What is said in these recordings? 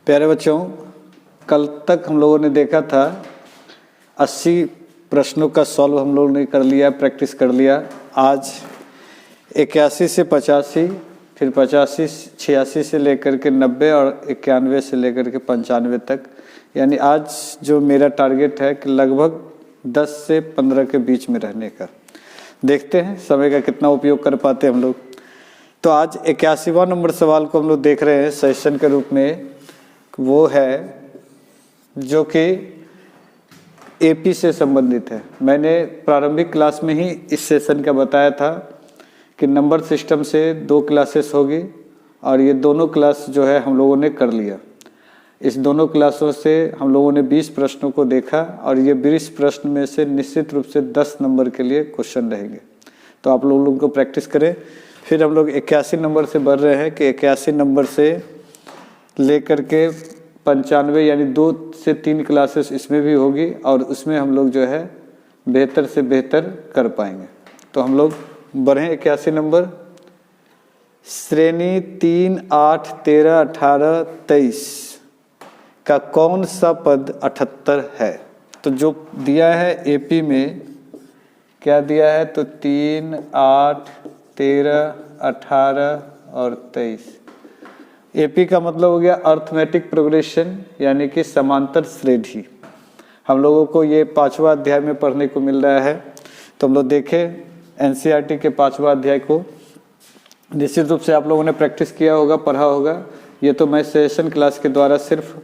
प्यारे बच्चों, कल तक हम लोगों ने देखा था 80 प्रश्नों का सॉल्व हम लोगों ने कर लिया, प्रैक्टिस कर लिया। आज 81 से 85, फिर 85 86 से लेकर के 90 और 91 से लेकर के 95 तक, यानी आज जो मेरा टारगेट है कि लगभग 10 से 15 के बीच में रहने का। देखते हैं समय का कितना उपयोग कर पाते हैं हम लोग। तो आज 81वां नंबर सवाल को हम लोग देख रहे हैं सेशन के रूप में। वो है जो कि एपी से संबंधित है। मैंने प्रारंभिक क्लास में ही इस सेशन का बताया था कि नंबर सिस्टम से 2 क्लासेस होगी और ये दोनों क्लास जो है हम लोगों ने कर लिया। इस दोनों क्लासों से हम लोगों ने 20 प्रश्नों को देखा और ये 20 प्रश्न में से निश्चित रूप से 10 नंबर के लिए क्वेश्चन रहेंगे। तो आप लोगों को प्रैक्टिस करें। फिर हम लोग 81 नंबर से बढ़ रहे हैं कि 81 नंबर से लेकर के 95 यानी 2 से 3 क्लासेस इसमें भी होगी और उसमें हम लोग जो है बेहतर से बेहतर कर पाएंगे। तो हम लोग बढ़ें 81 नंबर। श्रेणी 3, 8, 13, 18, 23 का कौन सा पद 78 है? तो जो दिया है एपी में क्या दिया है, तो 3, 8, 13, 18 और 23। एपी का मतलब हो गया अर्थमेटिक प्रोग्रेशन, यानी कि समांतर श्रेणी। हम लोगों को ये 5वां अध्याय में पढ़ने को मिल रहा है। तो हम लोग देखें एनसीईआरटी के 5वां अध्याय को। निश्चित रूप से आप लोगों ने प्रैक्टिस किया होगा, पढ़ा होगा। ये तो मैं सेशन क्लास के द्वारा सिर्फ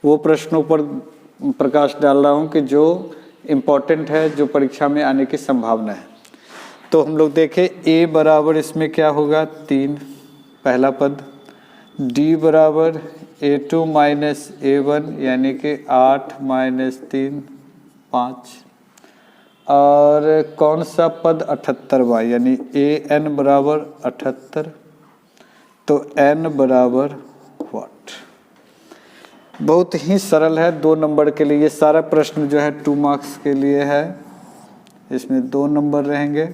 वो प्रश्नों पर प्रकाश डाल रहा हूँ कि जो इम्पोर्टेंट है, जो परीक्षा में आने की संभावना है। तो हम लोग देखें ए बराबर इसमें क्या होगा, 3 पहला पद। डी बराबर A2 माइनस A1 यानी कि 8 माइनस 3 5। और कौन सा पद 78वां, यानी AN बराबर 78। तो N बराबर व्हाट? बहुत ही सरल है, 2 नंबर के लिए। ये सारा प्रश्न जो है 2 मार्क्स के लिए है। इसमें 2 नंबर रहेंगे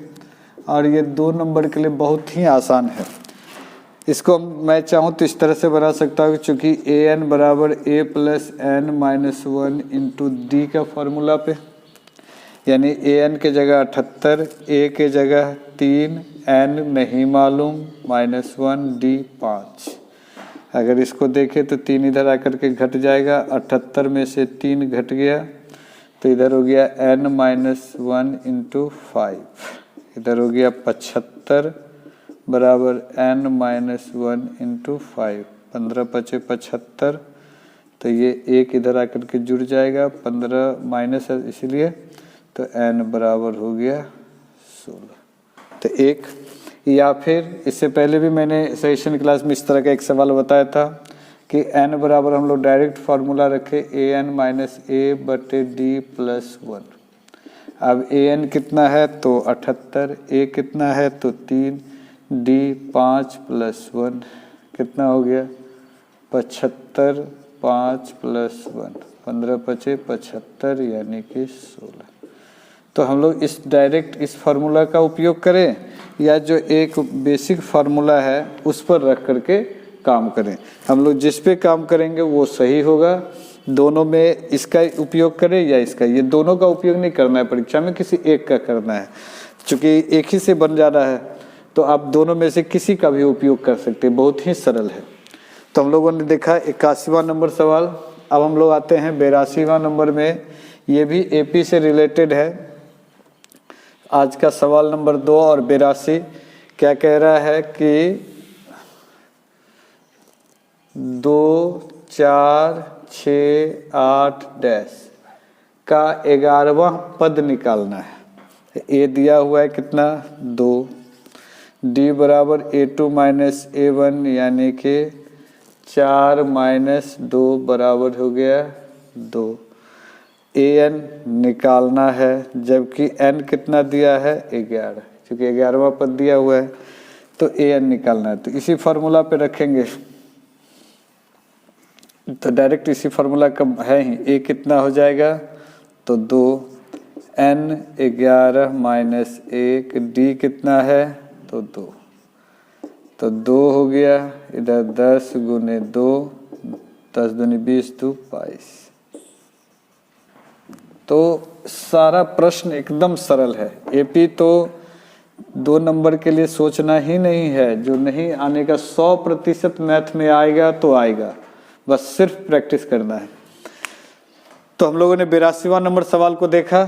और ये 2 नंबर के लिए बहुत ही आसान है। इसको मैं चाहूँ तो इस तरह से बना सकता हूँ, चूँकि AN बराबर A plus N minus 1 into D का फॉर्मूला पे, यानी AN के जगह 78, A के जगह 3, N नहीं मालूम, माइनस 1, D 5। अगर इसको देखें तो 3 इधर आकर के घट जाएगा, 78 में से 3 घट गया तो इधर हो गया N माइनस 1 इंटू 5। इधर हो गया 75 बराबर N माइनस 1 इंटू 5। 15 पचे 75। तो ये 1 इधर आकर के जुड़ जाएगा, 15 माइनस है इसलिए, तो N बराबर हो गया 16। तो 1, या फिर इससे पहले भी मैंने सेशन क्लास में इस तरह का एक सवाल बताया था कि N बराबर हम लोग डायरेक्ट फार्मूला रखे AN माइनस A बटे D प्लस 1। अब AN कितना है तो 78, A कितना है तो 3, D 5 प्लस 1 कितना हो गया 75, 5 प्लस 1 15 पचे 75 यानी कि 16। तो हम लोग इस डायरेक्ट इस फार्मूला का उपयोग करें या जो एक बेसिक फार्मूला है उस पर रख करके काम करें। हम लोग जिस पे काम करेंगे वो सही होगा। दोनों में इसका उपयोग करें या इसका, ये दोनों का उपयोग नहीं करना है परीक्षा में, किसी एक का करना है। चूँकि एक ही से बन जाना है तो आप दोनों में से किसी का भी उपयोग कर सकते हैं, बहुत ही सरल है। तो हम लोगों ने देखा 81वां नंबर सवाल। अब हम लोग आते हैं 82वां नंबर में। ये भी एपी से रिलेटेड है। आज का सवाल नंबर 2 और 82 क्या कह रहा है कि 2, 4, 6, 8 डैश का 11वां पद निकालना है। ए दिया हुआ है कितना 2। डी बराबर A2 माइनस A1 यानी कि 4 माइनस 2 बराबर हो गया 2। AN निकालना है, जबकि N कितना दिया है 11, क्योंकि 11वां पद दिया हुआ है तो AN निकालना है। तो इसी फार्मूला पे रखेंगे, तो डायरेक्ट इसी फार्मूला का है ही। A कितना हो जाएगा तो 2, N 11 माइनस 1, D कितना है तो 2 हो गया। इधर 10 गुने 2 10 दूनी 20 दो 22। तो सारा प्रश्न एकदम सरल है। एपी तो 2 नंबर के लिए सोचना ही नहीं है, जो नहीं आने का 100% मैथ में आएगा तो आएगा, बस सिर्फ प्रैक्टिस करना है। तो हम लोगों ने 82वां नंबर सवाल को देखा।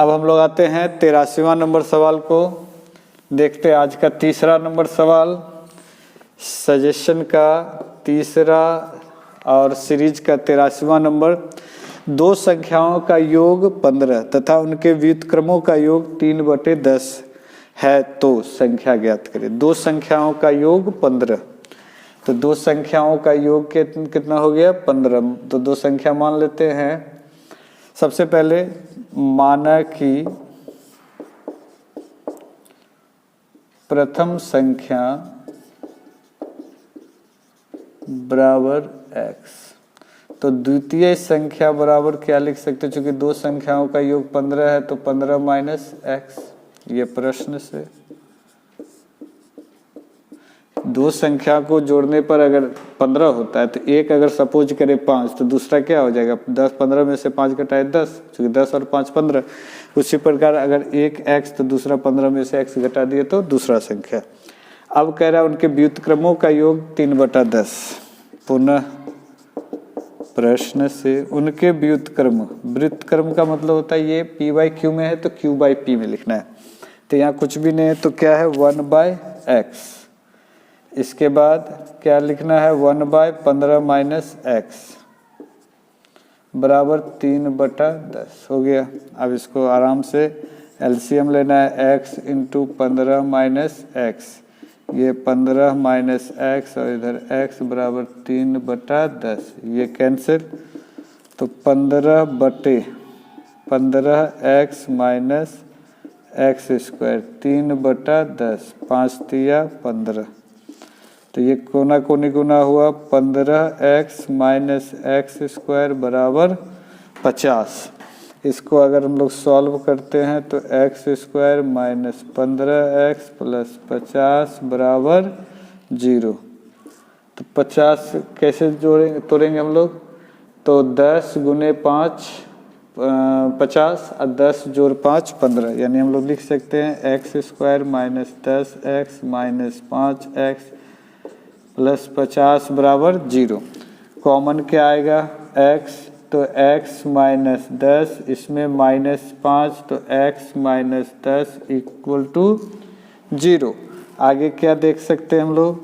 अब हम लोग आते हैं 83वां नंबर सवाल को देखते हैं। आज का तीसरा नंबर सवाल, सजेशन का तीसरा और सीरीज का 83वां नंबर। दो संख्याओं का योग 15 तथा उनके व्युत्क्रमों का योग 3/10 है तो संख्या ज्ञात करें। दो संख्याओं का योग 15, तो दो संख्याओं का योग कितना हो गया 15। तो दो संख्या मान लेते हैं। सबसे पहले माना कि प्रथम संख्या बराबर x, तो द्वितीय संख्या बराबर क्या लिख सकते हैं, चूंकि दो संख्याओं का योग 15 है तो 15 माइनस x। ये प्रश्न से दो संख्या को जोड़ने पर अगर 15 होता है तो एक अगर सपोज करे 5 तो दूसरा क्या हो जाएगा 10। 15 में से 5 घटाए 10, क्योंकि 10 और 5 15। उसी प्रकार अगर एक x तो दूसरा 15 में से x घटा दिए तो दूसरा संख्या। अब कह रहा है उनके व्युत्क्रमों का योग 3/10। पुनः प्रश्न से उनके व्युत्क्रम, व्युत्क्रम का मतलब होता है ये p/q में है तो q/p में लिखना है। तो यहाँ कुछ भी नहीं है तो क्या है 1/x। इसके बाद क्या लिखना है 1/15 माइनस x बराबर 3/10 हो गया। अब इसको आराम से एलसीएम लेना है, x इंटू 15 माइनस x, ये 15 माइनस x और इधर x बराबर 3/10, ये कैंसिल। तो 15/15x माइनस x², 3/10, 5 तिया 15। तो ये कोना कोनी गुना हुआ 15x माइनस x² बराबर 50। इसको अगर हम लोग सॉल्व करते हैं तो x² माइनस 15x प्लस 50 बराबर 0। तो 50 कैसे तोड़ेंगे हम लोग, तो 10 गुने 5 50 और 10 जोड़ 5 15, यानी हम लोग लिख सकते हैं x² minus 10x minus 5x plus 50 बराबर 0। कॉमन क्या आएगा x, तो x माइनस 10, इसमें माइनस 5 तो x माइनस 10 इक्वल टू 0। आगे क्या देख सकते हैं हम लोग,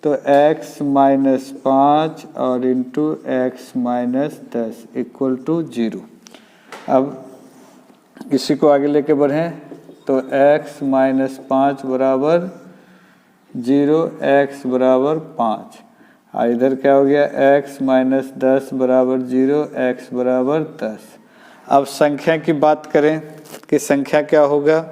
तो x माइनस 5 और into x minus 10 equal to 0। अब इसी को आगे लेके बढ़ें तो x माइनस 5 बराबर 0, x बराबर 5, और इधर क्या हो गया x माइनस 10 बराबर 0, x बराबर 10। अब संख्या की बात करें कि संख्या क्या होगा,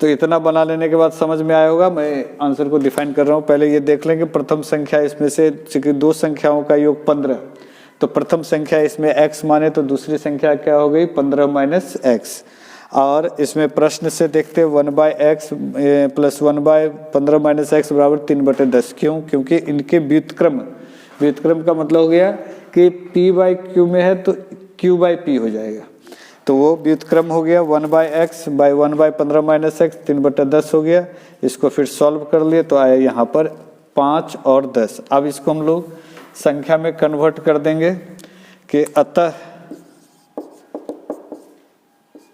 तो इतना बना लेने के बाद समझ में आया होगा। मैं आंसर को डिफाइन कर रहा हूँ, पहले ये देख लेंगे प्रथम संख्या इसमें से, चूंकि दो संख्याओं का योग 15, तो प्रथम संख्या इसमें x माने तो दूसरी संख्या क्या हो गई 15 माइनस x। और इसमें प्रश्न से देखते 1/x प्लस 1/15 माइनस x बराबर 3/10। क्यों, क्योंकि इनके व्युत्क्रम, व्युत्क्रम का मतलब हो गया कि p/q में है तो q/p हो जाएगा, तो वो व्युत्क्रम हो गया 1/x बाई 1/15 माइनस x 3/10 हो गया। इसको फिर सॉल्व कर लिए तो आया यहाँ पर 5 और 10। अब इसको हम लोग संख्या में कन्वर्ट कर देंगे कि अतः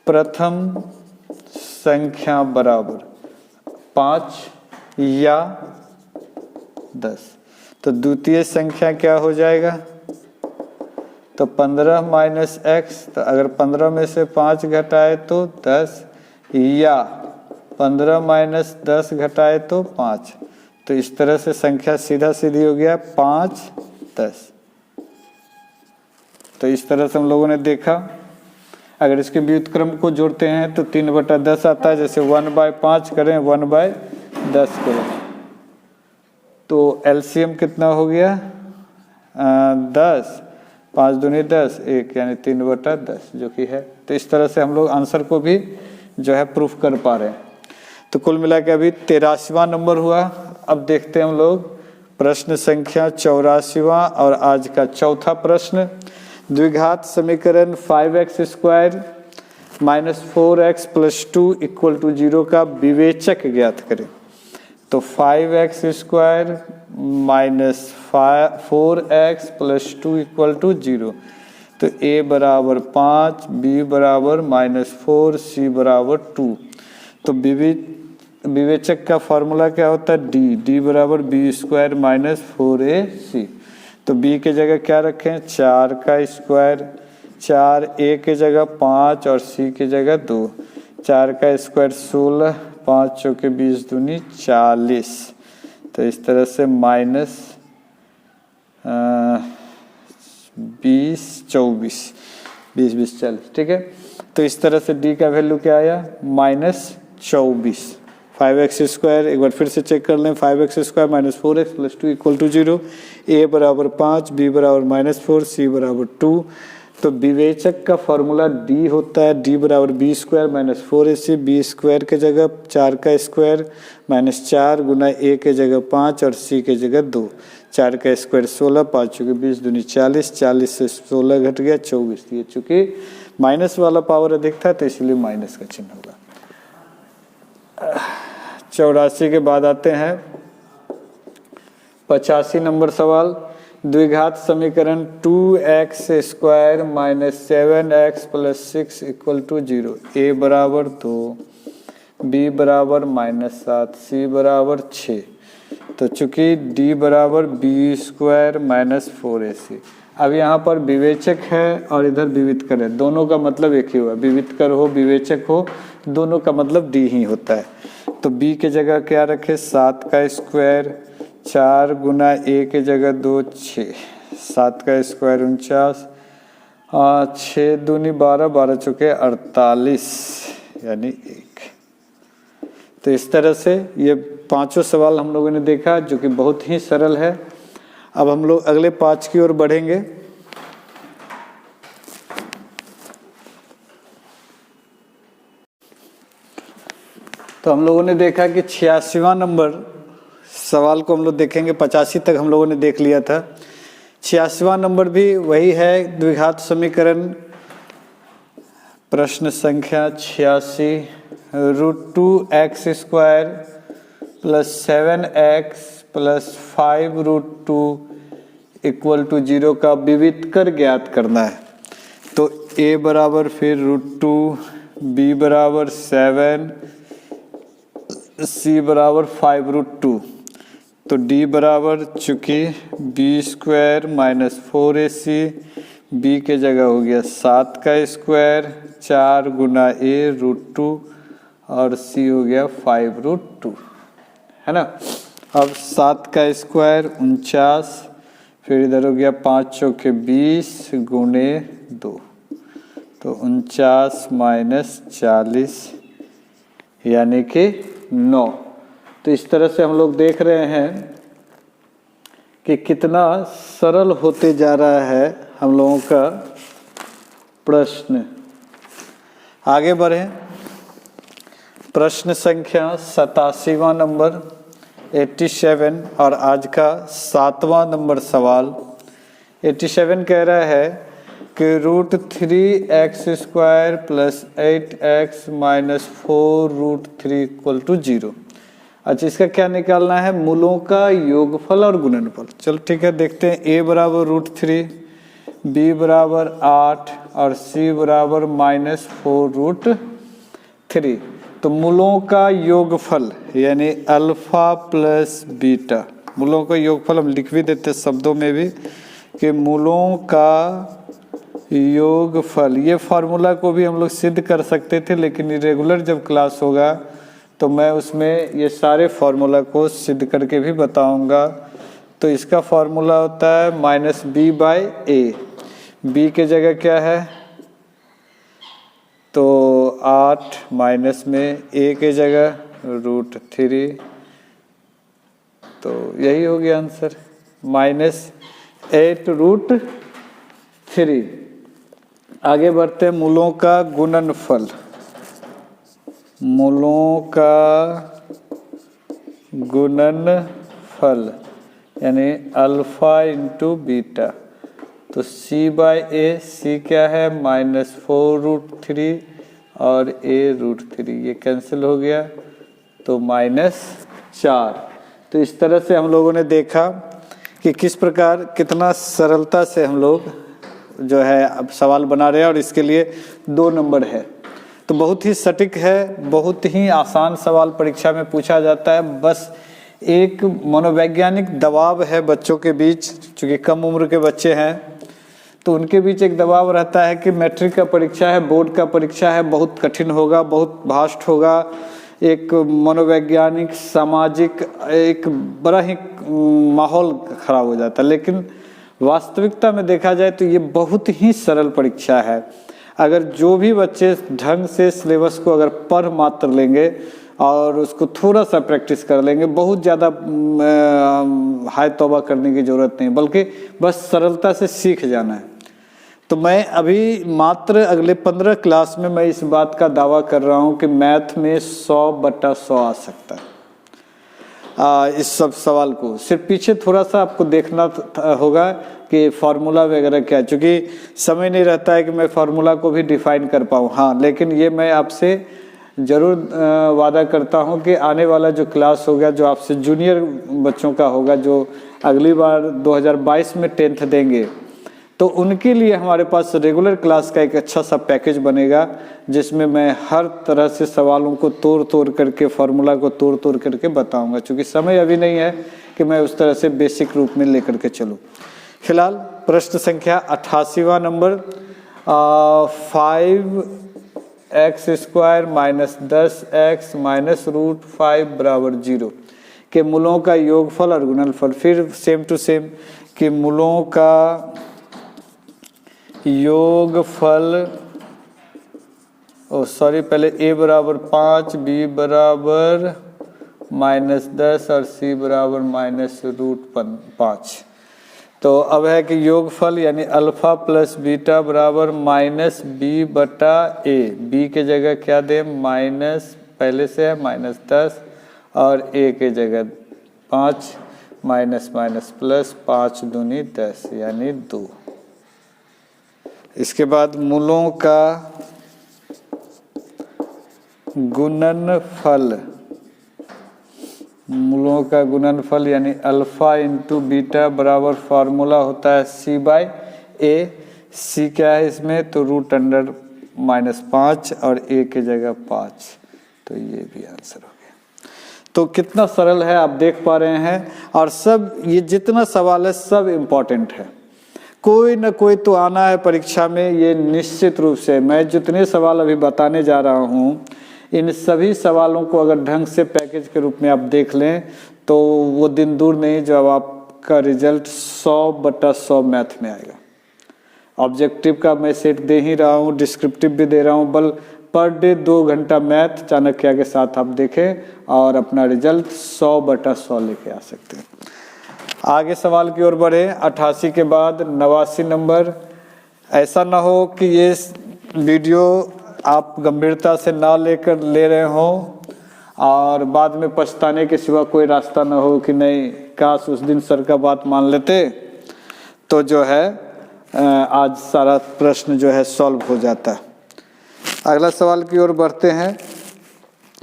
प्रथम संख्या बराबर 5 या 10, तो द्वितीय संख्या क्या हो जाएगा, तो 15 माइनस x, तो अगर 15 में से 5 घटाए तो 10, या 15 माइनस 10 घटाए तो 5। तो इस तरह से संख्या सीधा सीधी हो गया 5 10। तो इस तरह से हम लोगों ने देखा। अगर इसके व्युत्क्रम को जोड़ते हैं तो 3/10 आता है, जैसे 1/5 करें 1/10 करें तो एलसीएम कितना हो गया 10, 5 दूनी 10, 1 यानी 3/10 जो कि है। तो इस तरह से हम लोग आंसर को भी जो है प्रूफ कर पा रहे हैं। तो कुल मिला के अभी 83वां नंबर हुआ। अब देखते हैं हम लोग प्रश्न संख्या 84वां और आज का चौथा प्रश्न। द्विघात समीकरण 5x² minus 4x plus 2 equal to 0 का विवेचक ज्ञात करें। तो 5x² minus 4x plus 2 equal to 0। तो a बराबर 5, b बराबर -4, c बराबर 2। तो विवेचक का फॉर्मूला क्या होता है? d बराबर b² माइनस 4ac। तो b के जगह क्या रखें? 4 का स्क्वायर, 4 a के जगह 5 और c के जगह 2। 4 का स्क्वायर 16, 5 चौके 20 दूनी 40। तो इस तरह से माइनस 20, 24, 20, 20, 40। ठीक है, तो इस तरह से d का वैल्यू क्या आया? -24। 5x² एक बार फिर से चेक कर लें। 5x² minus 4x plus 2 equal to 0। a बराबर 5, b बराबर -4, c बराबर 2। तो विवेचक का फॉर्मूला d होता है d बराबर b² माइनस 4ac। b² के जगह 4 का स्क्वायर माइनस 4 गुना a के जगह 5 और c के जगह 2। 4 का स्क्वायर 16, 5 चौके 20 दूनी 40, 40 से 16 घट गया 24। ये चूंकि माइनस वाला पावर अधिक था तो इसलिए माइनस का चिन्ह होगा। 84 के बाद आते हैं 85 नंबर सवाल। द्विघात समीकरण 2x² minus 7x plus 6 equal to 0। a बराबर 2, b बराबर -7, c बराबर 6। तो चूंकि d बराबर b² माइनस 4ac। अब यहाँ पर विवेचक है और इधर विवितकर है, दोनों का मतलब एक ही हुआ। विवितकर हो विवेचक हो, दोनों का मतलब d ही होता है। तो b के जगह क्या रखे? 7 का स्क्वायर, 4 गुना a के जगह 2, 6। 7 का स्क्वायर 49, 6 दूनी 12, 12 चौके 48 यानी 1। तो इस तरह से ये पांचों सवाल हम लोगों ने देखा जो कि बहुत ही सरल है। अब हम लोग अगले 5 की ओर बढ़ेंगे। तो हम लोगों ने देखा कि 86वां नंबर सवाल को हम लोग देखेंगे। 85 तक हम लोगों ने देख लिया था। 86वां नंबर भी वही है, द्विघात समीकरण प्रश्न संख्या 86। √2x² plus 7x plus 5√2 equal to 0 का विवितकर ज्ञात करना है। तो a बराबर फिर √2, b बराबर 7, c बराबर 5√2। तो d बराबर चूंकि b² माइनस 4ac, b के जगह हो गया 7 का स्क्वायर, 4 गुना a √2 और c हो गया 5√2, है ना। अब 7 का स्क्वायर 49, फिर इधर हो गया 5 चौके 20 गुने 2। तो 49 माइनस 40 यानी कि 9। तो इस तरह से हम लोग देख रहे हैं कि कितना सरल होते जा रहा है हम लोगों का प्रश्न। आगे बढ़ें। प्रश्न संख्या 87वां नंबर 87 और आज का 7वां नंबर सवाल। 87 कह रहा है कि √3x² plus 8x minus 4√3 equal to 0। अच्छा, इसका क्या निकालना है? मूलों का योगफल और गुणनफल। चलो ठीक है, देखते हैं। a बराबर √3, b बराबर 8 और c बराबर -4√3। तो मूलों का योगफल यानी अल्फा प्लस बीटा, मूलों का योगफल हम लिख भी देते शब्दों में भी कि मूलों का योगफल। ये फार्मूला को भी हम लोग सिद्ध कर सकते थे, लेकिन रेगुलर जब क्लास होगा तो मैं उसमें ये सारे फार्मूला को सिद्ध करके भी बताऊंगा। तो इसका फार्मूला होता है -b/a। b के जगह क्या है? तो 8 माइनस में a के जगह √3। तो यही हो गया आंसर, -8√3। आगे बढ़ते हैं। मूलों का गुणनफल। मूलों का गुणनफल यानी अल्फ़ा इंटू बीटा। तो c/a, c क्या है -4√3 और a√3, ये कैंसिल हो गया तो -4। तो इस तरह से हम लोगों ने देखा कि किस प्रकार कितना सरलता से हम लोग जो है अब सवाल बना रहे हैं, और इसके लिए 2 नंबर है। तो बहुत ही सटीक है, बहुत ही आसान सवाल परीक्षा में पूछा जाता है। बस एक मनोवैज्ञानिक दबाव है बच्चों के बीच, चूँकि कम उम्र के बच्चे हैं तो उनके बीच एक दबाव रहता है कि मैट्रिक का परीक्षा है, बोर्ड का परीक्षा है, बहुत कठिन होगा, बहुत भास्ट होगा, एक मनोवैज्ञानिक सामाजिक एक बड़ा ही माहौल खराब हो जाता है। लेकिन वास्तविकता में देखा जाए तो ये बहुत ही सरल परीक्षा है। अगर जो भी बच्चे ढंग से सिलेबस को अगर पढ़ मात्र लेंगे और उसको थोड़ा सा प्रैक्टिस कर लेंगे, बहुत ज़्यादा हाय तौबा करने की ज़रूरत नहीं, बल्कि बस सरलता से सीख जाना है। तो मैं अभी मात्र अगले 15 क्लास में मैं इस बात का दावा कर रहा हूँ कि मैथ में 100/100 आ सकता है। इस सब सवाल को सिर्फ पीछे थोड़ा सा आपको देखना होगा कि फार्मूला वगैरह क्या है, चूँकि समय नहीं रहता है कि मैं फार्मूला को भी डिफाइन कर पाऊँ। हाँ, लेकिन ये मैं आपसे ज़रूर वादा करता हूँ कि आने वाला जो क्लास होगा, जो आपसे जूनियर बच्चों का होगा, जो अगली बार 2022 में 10th देंगे, तो उनके लिए हमारे पास रेगुलर क्लास का एक अच्छा सा पैकेज बनेगा, जिसमें मैं हर तरह से सवालों को तोड़ करके, फार्मूला को तोड़ करके बताऊंगा। क्योंकि समय अभी नहीं है कि मैं उस तरह से बेसिक रूप में लेकर के चलूँ। फिलहाल प्रश्न संख्या 88वां नंबर, 5x² - 10x -√5 = 0 के मूलों का योगफल और गुणनफल। फिर सेम टू सेम कि मूलों का योगफल, पहले a = 5, b = -10 और c = -√5। तो अब है कि योगफल यानी अल्फा प्लस बीटा बराबर -b/a। b के जगह क्या दे, माइनस पहले से है -10 और a के जगह 5, माइनस प्लस 5 दूनी 10 यानी 2। इसके बाद मूलों का गुणनफल, मूलों का गुणनफल यानी अल्फा इंटू बीटा बराबर फार्मूला होता है c/a। c क्या है इसमें, तो √5 और a के जगह 5। तो ये भी आंसर हो गया। तो कितना सरल है आप देख पा रहे हैं, और सब ये जितना सवाल है सब इम्पोर्टेंट है, कोई ना कोई तो आना है परीक्षा में, ये निश्चित रूप से। मैं जितने सवाल अभी बताने जा रहा हूँ, इन सभी सवालों को अगर ढंग से पैकेज के रूप में आप देख लें तो वो दिन दूर नहीं जब आपका रिजल्ट 100/100 मैथ में आएगा। ऑब्जेक्टिव का मैं सेट दे ही रहा हूँ, डिस्क्रिप्टिव भी दे रहा हूँ, बल पर डे 2 घंटा मैथ चाणक्य के साथ आप देखें और अपना रिजल्ट 100/100 लेके आ सकते हैं। आगे सवाल की ओर बढ़े। 88 के बाद 89 नंबर। ऐसा ना हो कि ये वीडियो आप गंभीरता से ना ले रहे हों और बाद में पछताने के सिवा कोई रास्ता ना हो कि नहीं काश उस दिन सर का बात मान लेते, तो जो है आज सारा प्रश्न जो है सॉल्व हो जाता। अगला सवाल की ओर बढ़ते हैं।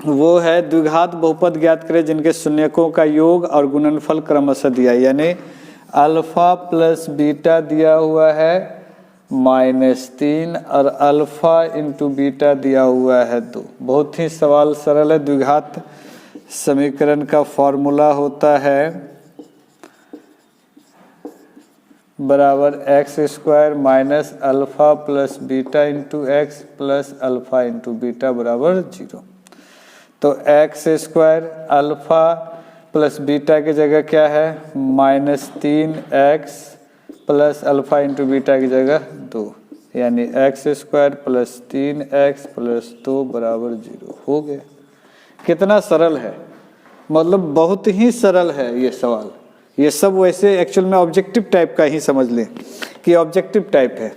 वो है द्विघात बहुपद ज्ञात करें जिनके शून्यकों का योग और गुणनफल क्रमशः दिया, यानी अल्फा प्लस बीटा दिया हुआ है -3 और अल्फा इंटू बीटा दिया हुआ है 2। बहुत ही सवाल सरल है। द्विघात समीकरण का फॉर्मूला होता है बराबर x² - alpha plus beta into x plus alpha into beta बराबर 0। तो x² अल्फा प्लस बीटा की जगह क्या है, -3x plus alpha into beta की जगह 2, यानी x² प्लस 3x प्लस 2 बराबर 0 हो गया। कितना सरल है, मतलब बहुत ही सरल है ये सवाल। ये सब वैसे एक्चुअल में ऑब्जेक्टिव टाइप का ही समझ लें कि ऑब्जेक्टिव टाइप है।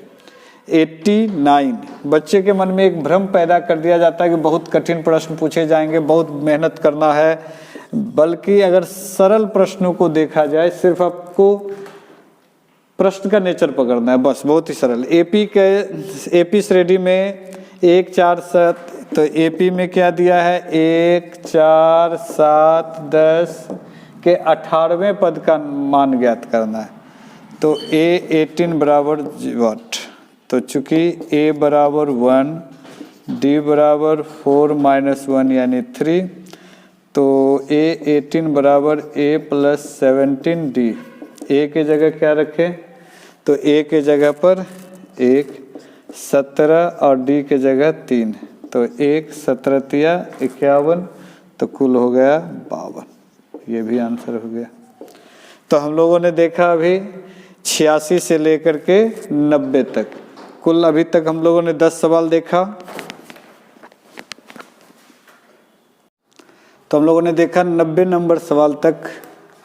89 बच्चे के मन में एक भ्रम पैदा कर दिया जाता है कि बहुत कठिन प्रश्न पूछे जाएंगे, बहुत मेहनत करना है, बल्कि अगर सरल प्रश्नों को देखा जाए, सिर्फ आपको प्रश्न का नेचर पकड़ना है बस, बहुत ही सरल। एपी श्रेणी में 1 4 7, तो एपी में क्या दिया है 1 4 7 10 के 18वें पद का मान ज्ञात करना है। तो A18 बराबर व्हाट, तो चूंकि A बराबर 1, D बराबर 4 - 1 यानी 3, तो A18 बराबर A + 17D। A के जगह क्या रखें, तो A के जगह पर 1 17 और D के जगह 3, तो 1 17 तिया 51, तो कुल हो गया 52। ये भी आंसर हो गया। तो हम लोगों ने देखा अभी 86 से लेकर के 90 तक, कुल अभी तक हम लोगों ने 10 सवाल देखा। तो हम लोगों ने देखा 90 नंबर सवाल तक।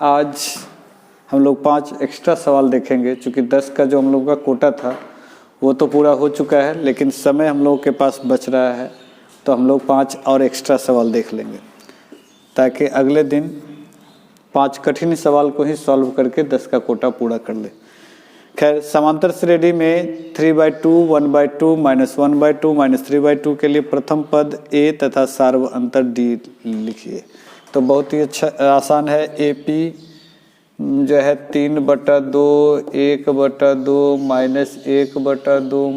आज हम लोग 5 एक्स्ट्रा सवाल देखेंगे, क्योंकि 10 का जो हम लोग का कोटा था वो तो पूरा हो चुका है, लेकिन समय हम लोगों के पास बच रहा है, तो हम लोग 5 और एक्स्ट्रा सवाल देख लेंगे, ताकि अगले दिन 5 कठिन सवाल को ही सॉल्व करके 10 का कोटा पूरा कर ले। खैर, समांतर श्रेणी में 3/2, 1/2, -1/2, -3/2 के लिए प्रथम पद A तथा सार्व अंतर D लिखिए। तो बहुत ही अच्छा आसान है। AP जो है 3/2, 1/2, -1/2,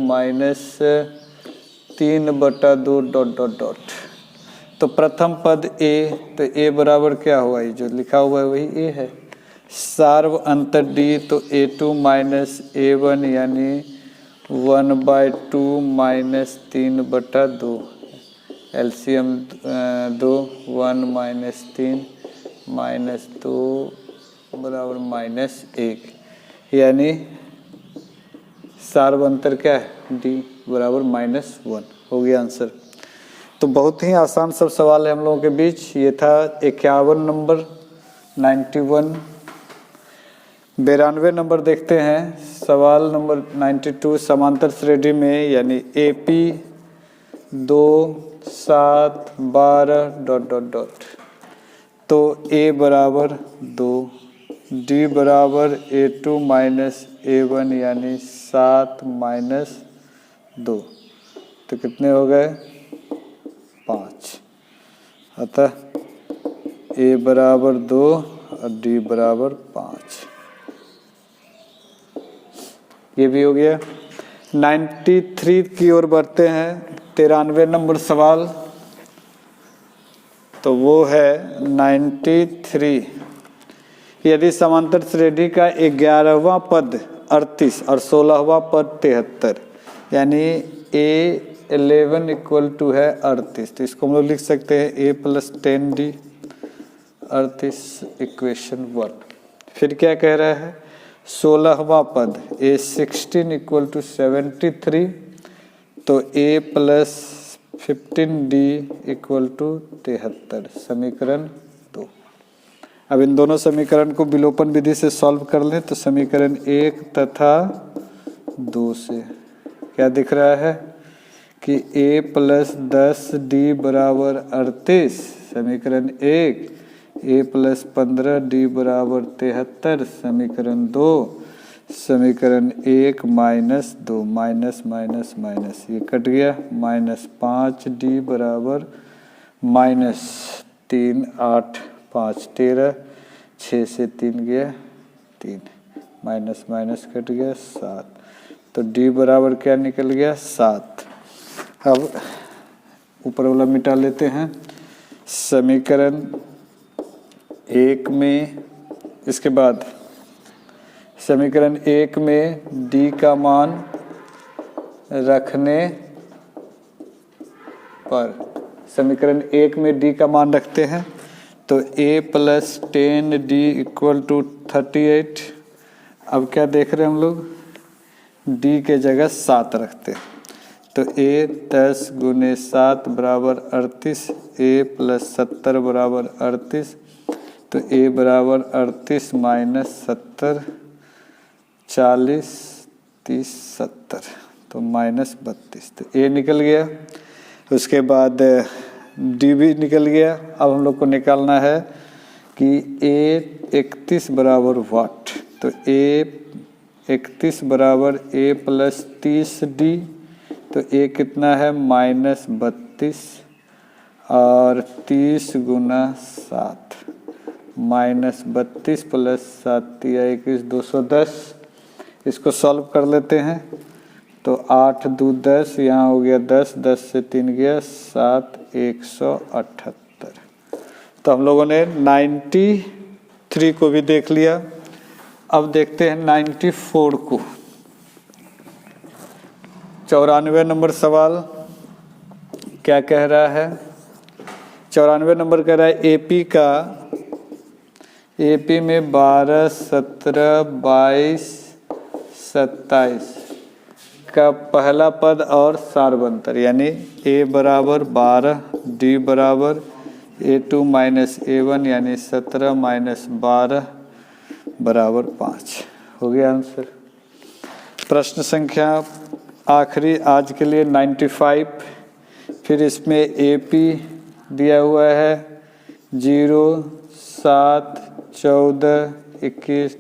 -3/2 ... तो प्रथम पद A, तो A बराबर क्या हुआ, ये जो लिखा हुआ है वही A है। सार्व अंतर D, तो A2 - A1 यानी 1/2 -3/2। एलसीएम 2, 1 - 3 - 2 बराबर -1, यानी सार्व अंतर क्या है D बराबर -1 हो गया आंसर। तो बहुत ही आसान सब सवाल है हम लोगों के बीच। ये था 51 नंबर, 91। 92 नंबर देखते हैं। सवाल नंबर 92, समांतर श्रेणी में यानी AP 2 7 12 ... तो A बराबर 2, D बराबर A2 - A1 यानी 7 - 2, तो कितने हो गए 5। अतः A बराबर 2 और D बराबर 5। ये भी हो गया। 93 की ओर बढ़ते हैं। 93 नंबर सवाल, तो वो है 93। यदि समांतर श्रेणी का 11वां पद 38 और 16वां पद 73, यानी A11 = है 38, तो इसको हम लोग लिख सकते हैं A + 10D 38, इक्वेशन 1। फिर क्या कह रहा है, 16वां पद A16 = 73, तो A + 15D = 73, समीकरण 2। अब इन दोनों समीकरण को विलोपन विधि से सॉल्व कर लें, तो समीकरण 1 तथा 2 से क्या दिख रहा है कि A + 10D बराबर 38, समीकरण 1। A + 15D बराबर 73, समीकरण 2। समीकरण 1 - 2 माइनस ये कट गया, -5D बराबर -3 8 5 13, 6 से 3 गया 3, माइनस कट गया 7, तो D बराबर क्या निकल गया 7। अब ऊपर वाला मिटा लेते हैं। समीकरण 1 में, इसके बाद समीकरण 1 में D का मान रखने पर, समीकरण 1 में D का मान रखते हैं, तो A + 10D = 38। अब क्या देख रहे हैं हम लोग, D के जगह 7 रखते हैं, तो A 10 × 7 बराबर 38, A + 70 बराबर 38, तो A बराबर 38 - 70 40 30 70, तो -32, तो A निकल गया। उसके बाद D भी निकल गया। अब हम लोग को निकालना है कि A31 बराबर वाट, तो A31 बराबर A प्लस 30D, तो A कितना है -32 और 30 गुना 7, -32 प्लस 7 या 21 210। इसको सॉल्व कर लेते हैं तो 8 2 10, यहाँ हो गया 10, 10 से 3 गया 7, 178। तो हम लोगों ने 93 को भी देख लिया। अब देखते हैं 94 को। 94 नंबर सवाल क्या कह रहा है? 94 नंबर कह रहा है एपी में 12, 17, 22, 27 का पहला पद और सार्वंतर, यानी A बराबर 12, D बराबर A2 माइनस A1 यानी 17 माइनस 12 बराबर 5। हो गया आंसर। प्रश्न संख्या आखिरी आज के लिए 95। फिर इसमें AP दिया हुआ है 0, 7, 14, 21 ...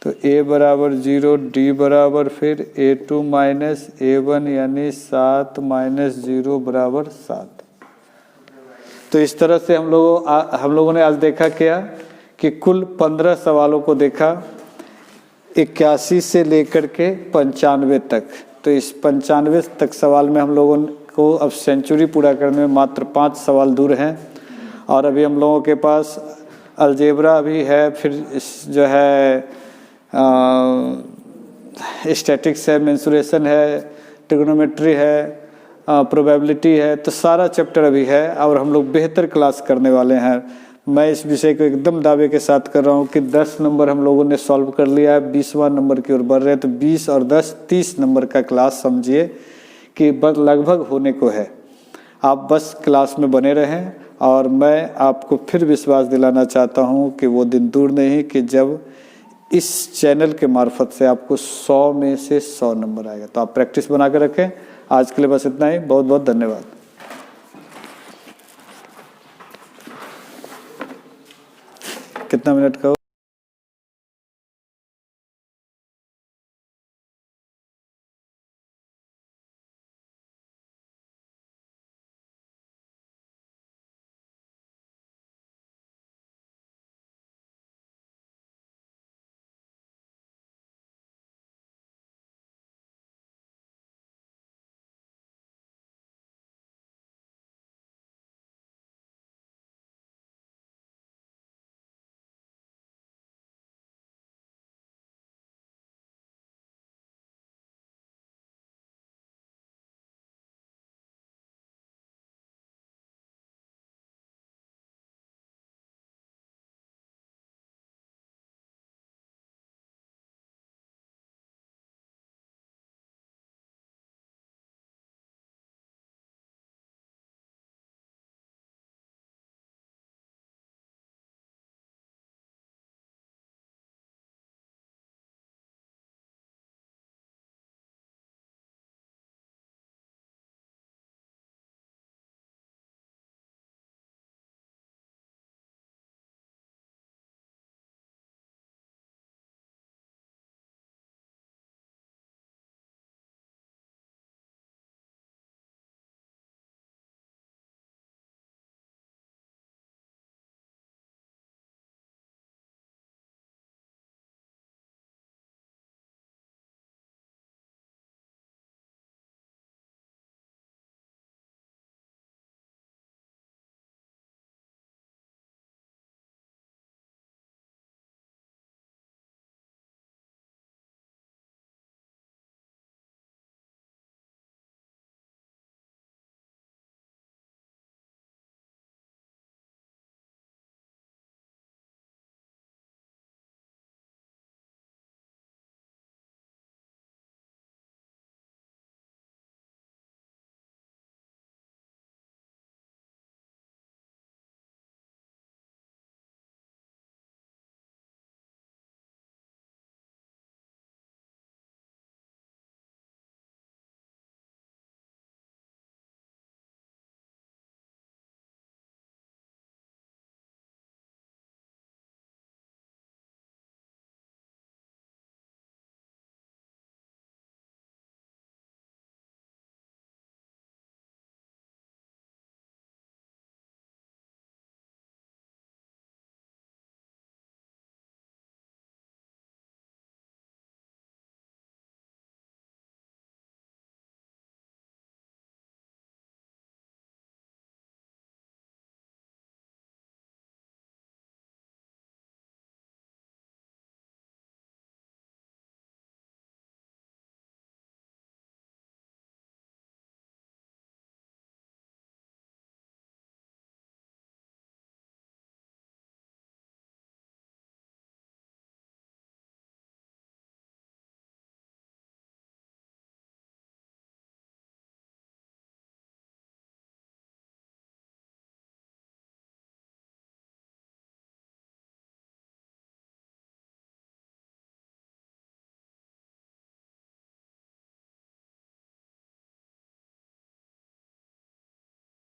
तो A बराबर 0, D बराबर फिर A2 माइनस A1 यानी 7 माइनस 0 बराबर 7। तो इस तरह से हम लोगों ने आज देखा क्या कि कुल 15 सवालों को देखा, 81 से लेकर के 95 तक। तो इस 95 तक सवाल में हम लोगों को अब सेंचुरी पूरा करने में मात्र 5 सवाल दूर हैं। और अभी हम लोगों के पास अलजेब्रा भी है, फिर जो है स्टैटिक्स है, मेंसुरेशन है, ट्रिग्नोमेट्री है, प्रोबेबिलिटी है, तो सारा चैप्टर अभी है और हम लोग बेहतर क्लास करने वाले हैं। मैं इस विषय को एकदम दावे के साथ कर रहा हूँ कि 10 नंबर हम लोगों ने सॉल्व कर लिया है, 20वां नंबर की ओर बढ़ रहे हैं। तो 20 और 10 30 नंबर का क्लास समझिए कि बस लगभग होने को है। आप बस क्लास में बने रहें और मैं आपको फिर विश्वास दिलाना चाहता हूँ कि वो दिन दूर नहीं कि जब इस चैनल के मार्फत से आपको 100 में से 100 नंबर आएगा। तो आप प्रैक्टिस बना कर रखें। आज के लिए बस इतना ही। बहुत बहुत धन्यवाद। कितना मिनट का